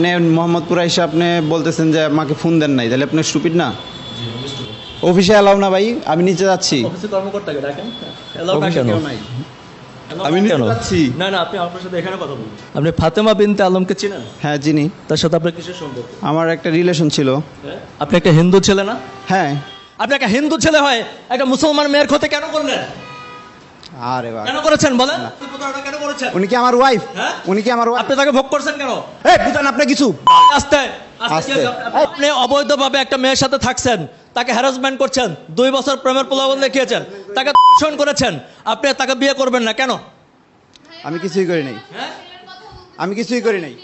মানে মোহাম্মদপুরে এসে আপনি বলতেছেন যে আমাকে ফোন দেন নাই, তাহলে আপনি স্টুপিড না? অফিসে এলাও না ভাই, আমি নিচে যাচ্ছি। অফিসে কর্মকর্তাকে ডাকেন। অফিসে কেউ নাই, আমি নিচে যাচ্ছি। না না, আপনি আপনার সাথে এখানে কথা বলুন। আপনি ফাতেমা বিনতে আলমকে চিনেন? হ্যাঁ চিনি। তার সাথে আপনার কিসের সম্পর্ক? আমার একটা রিলেশন ছিল। আপনি একটা হিন্দু ছেলে না? হ্যাঁ। আপনি একটা হিন্দু ছেলে হয় একটা মুসলমান মেয়ের ক্ষতি কেন করলেন? আরে বাবা, কেন করেছেন বলেন? প্রতারণা কেন করেছেন? উনি কি আমার ওয়াইফ? হ্যাঁ? উনি কি আমার ওয়াইফ? আপনি তাকে ভোগ করছেন কেন? এই বুঝেন আপনি কিছু? আস্তে আস্তে। আস্তে। আপনি অবৈধভাবে একটা মেয়ের সাথে থাকছেন, তাকে হ্যারাসমেন্ট করছেন, 2 বছর প্রেমের প্রলোভন দেখিয়েছেন, তাকে ধর্ষণ করেছেন, আপনি তাকে বিয়ে করবেন না কেন? আমি কিছুই করি নাই, আমি কিছুই করি নাই।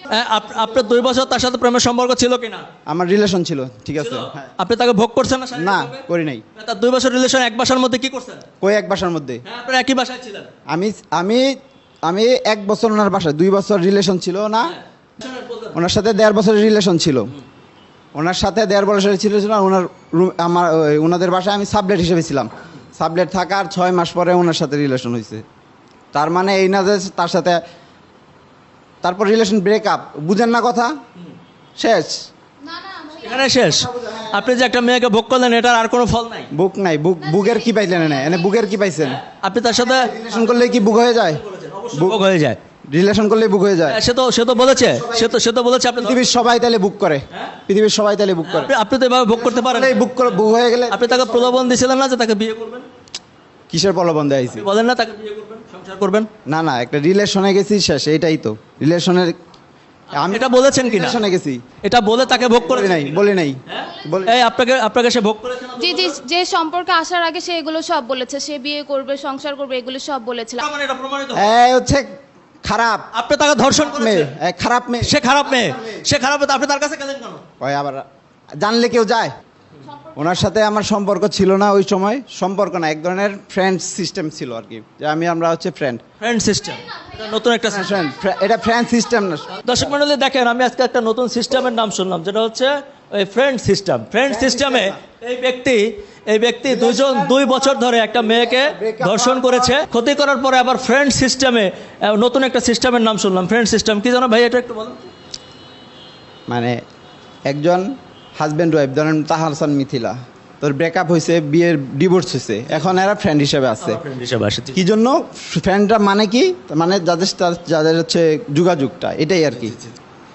আপনার 2 বছর তার সাথে প্রেমের সম্পর্ক ছিল কিনা? আমার রিলেশন ছিল, ঠিক আছে। হ্যাঁ। আপনি তাকে ভোগ করছেন না? না, করি নাই। তার 2 বছর রিলেশন এক বাসার মধ্যে কি করছেন? কই এক বাসার মধ্যে? হ্যাঁ, আপনারা একই বাসায় ছিলেন। আমি আমি আমি 1 বছর ওনার বাসায়, 2 বছর রিলেশন ছিল না। ওনার সাথে 1.5 বছরের রিলেশন ছিল। ওনার সাথে 1.5 বছরের ছিল ছিল ওনার ওনাদের বাসায় আমি সাবলেট হিসেবে ছিলাম। সাবলেট থাকার 6 মাস পরে ওনার সাথে রিলেশন হয়েছে। তার মানে এই না যে তার সাথে তারপর রিলেশন ব্রেকআপ, বুঝেন না কথা? শেষ, এখানে শেষ। আপনি যে একটা মেয়েকে ভোগ করলেন, এটার আর কোনো ফল নাই। বুক নাই, বুকের কি পাইলেন? এনে বুকের কি পাইছেন? আপনি তার সাথে রিলেশন করলে কি বুক হয়ে যায়? ভোগ হয়ে যায়। রিলেশন করলে বুক হয়ে যায়। সে তো বলেছে, সে তো বলেছে আপনি পৃথিবীর সবাই তাহলে বুক করে, পৃথিবীর সবাই তাহলে বুক করে। আপনি তো এভাবে ভোগ করতে পারেন। বুক করে বুক হয়ে গেলে আপনি তাকে প্রলোভন দিয়েছিলেন না যে তাকে বিয়ে করবেন? কিসের প্রলোভন দেয়াইছি? বলেন না তাকে বিয়ে করবেন, সংসার করবেন। না না, একটা রিলেশনে গেছি, শেষ। এইটাই তো রিলেশনের। আমি এটা বলেছেন কিনা? রিলেশনে গেছি, এটা বলে তাকে ভোগ করে বলি নাই, বলি নাই। এই আপনাকে সে ভোগ করেছে না? জি জি, যে সম্পর্কে আসার আগে সে এগুলো সব বলেছে, সে বিয়ে করবে, সংসার করবে, এগুলো সব বলেছিল। মানে এটা প্রমাণিত। এই হচ্ছে খারাপ আপনি তাকে ধর্ষণ মেয়ে, করেছেন। খারাপ মেয়ে। সে খারাপ মেয়ে, সে খারাপ মেয়ে, আপনি তার কাছে গেলেন কেন? ওই আবার জানলে কেউ যায়? ওনার সাথে আমার সম্পর্ক ছিল না ওই সময়। সম্পর্ক না, এক ধরনের ফ্রেন্ড সিস্টেম ছিল আর কি, যে আমরা হচ্ছে ফ্রেন্ড। ফ্রেন্ড সিস্টেম, এটা নতুন একটা সিস্টেম। এটা ফ্রেন্ড সিস্টেম না। দর্শক মণ্ডলী দেখেন, আমি আজকে একটা নতুন সিস্টেমের নাম শুনলাম, যেটা হচ্ছে ওই ফ্রেন্ড সিস্টেম। ফ্রেন্ড সিস্টেমে এই ব্যক্তি 2 বছর ধরে একটা মেয়েকে ধর্ষণ করেছে, ক্ষতি করার পরে আবার ফ্রেন্ড সিস্টেমে নতুন একটা সিস্টেমের নাম শুনলাম। ফ্রেন্ড সিস্টেম কি জানো ভাই, এটা একটু বলুন। মানে একজন হাজব্যান্ড ওয়াইফ, ধরেন তাহার হাসান মিথিলা, তোর ব্রেকআপ হয়েছে, বিয়ের ডিভোর্স হয়েছে, এখন এরা ফ্রেন্ড হিসেবে আছে। ফ্রেন্ড হিসেবে আসে। কি জন্য ফ্রেন্ডরা? মানে কি, মানে যাদের হচ্ছে যোগাযোগটা, এটাই আর কি।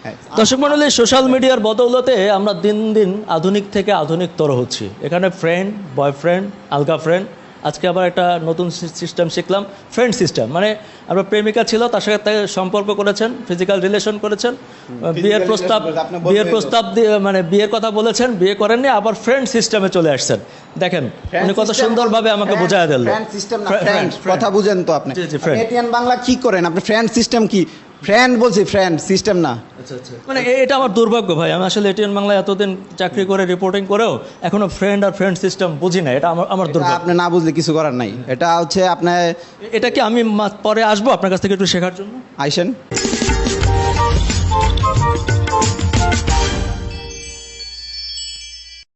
হ্যাঁ। দর্শক মণ্ডলী, সোশ্যাল মিডিয়ার বদৌলতে আমরা দিন দিন আধুনিক থেকে আধুনিকতর হচ্ছি। এখানে ফ্রেন্ড, বয়ফ্রেন্ড, আলগা ফ্রেন্ড, আজকে আবার একটা নতুন সিস্টেম শিখলাম, ফ্রেন্ড সিস্টেম। মানে আপনার প্রেমিকা ছিল, তার সাথে তাকে সম্পর্ক করেছেন, ফিজিক্যাল রিলেশন করেছেন, বিয়ের প্রস্তাব দিয়ে মানে বিয়ের কথা বলেছেন, বিয়ে করেননি, আবার ফ্রেন্ড সিস্টেমে চলে আসছেন। দেখেন উনি কত সুন্দরভাবে আমাকে বোঝায় দিল। ফ্রেন্ড সিস্টেম না, ফ্রেন্ড কথা বুঝেন তো আপনি? জি জি, ফ্রেন্ড। এটিএন বাংলা কি করেন আপনি? ফ্রেন্ড সিস্টেম কি? ফ্রেন্ড বলছি, ফ্রেন্ড সিস্টেম না। মানে এটা আমার দুর্ভাগ্য ভাই, আমি আসলে এটিএন বাংলায় এতদিন চাকরি করে রিপোর্টিং করেও এখনো ফ্রেন্ড আর ফ্রেন্ড সিস্টেম বুঝি না। এটা আমার দুর্ভাগ্য। আপনি না বুঝলে কিছু করার নাই। এটা হচ্ছে আপনার, এটা কি আমি পরে আসবো আপনার কাছ থেকে একটু শেখার জন্য? আইসেন।